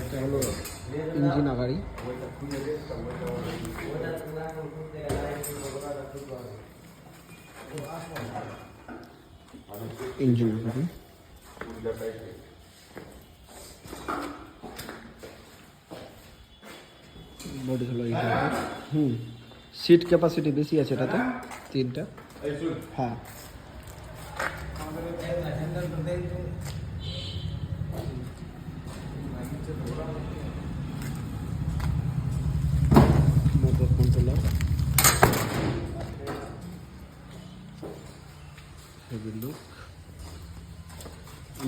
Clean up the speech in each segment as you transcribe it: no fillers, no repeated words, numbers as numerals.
এটা হলো ইঞ্জিন গাড়ি। ইঞ্জিন গাড়ি বডি হলো এই সিট ক্যাপাসিটি বেশি আছে এটাতে, 3টা। হ্যাঁ, মোটর কন্ট্রোলার, হেভি লুক।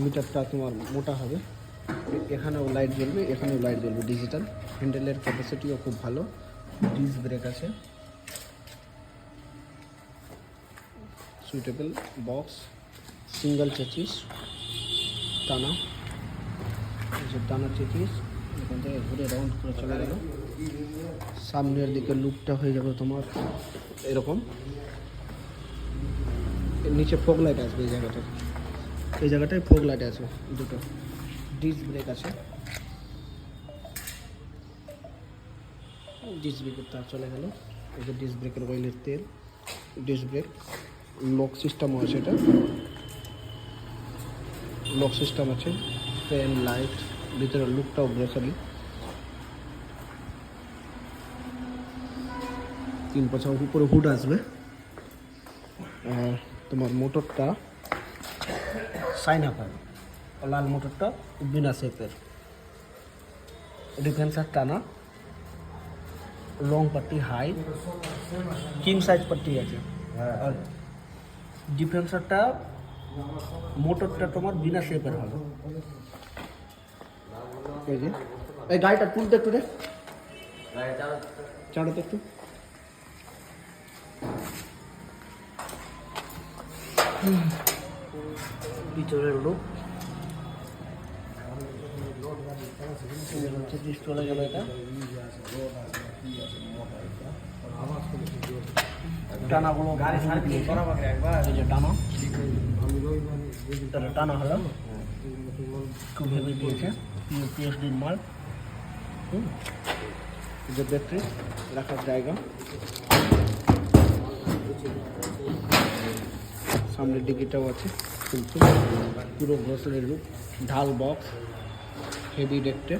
মিটারটা তোমার মোটা হবে, এখানেও লাইট জ্বলবে, এখানেও লাইট জ্বলবে, ডিজিটাল। হ্যান্ডেলের ক্যাপাসিটিও খুব ভালো, ডিস্ক ব্রেক আছে, সুইটেবল বক্স, সিঙ্গেল চেচিস, টানা, টানা চেচিস। এখান থেকে ঘুরে রাউন্ড করে চলে গেল। সামনের দিকে লুকটা হয়ে যাবে তোমার এরকম। এর নিচে ফগ লাইট আসবে, এই জায়গাটায় ফগ লাইট আছে দুটো। ডিস্ক ব্রেক আছে, ডিস্ক ব্রেকের তার চলে গেল। এই যে ডিস্ক ব্রেকের অয়েলের তেল, ডিস্ক ব্রেক, লক সিস্টেমও আছে, এটা লক সিস্টেম আছে, ফ্যান, লাইট, ভিতরের লুকটাও ব্রেকারি। 3 পাশা উপরে হুড আসবে। আর তোমার মোটরটা সাইনা পাবে, লাল মোটরটা বিনা শেপের, ডিফেন্সার টানা, long Pattabhi, high king size Pattabhi আছে। আর ডিফেন্সারটা মোটরটা তোমার বিনা শেপের হবে। এই যে এই গাড়িটা তুলতে একটু রে, চাড়াতে একটু। ভিতরের লোক চলে গেল। এটা টানাগুলো টানা, টানা হলো খুব হেভি দিয়েছে, পিএসডির মাল। যে ব্যাটারি রাখার জায়গা, সামনের ডিকিটাও আছে, পুরো গ্রোসারির লুক, ঢাল বক্স, হেভি ডেকটে।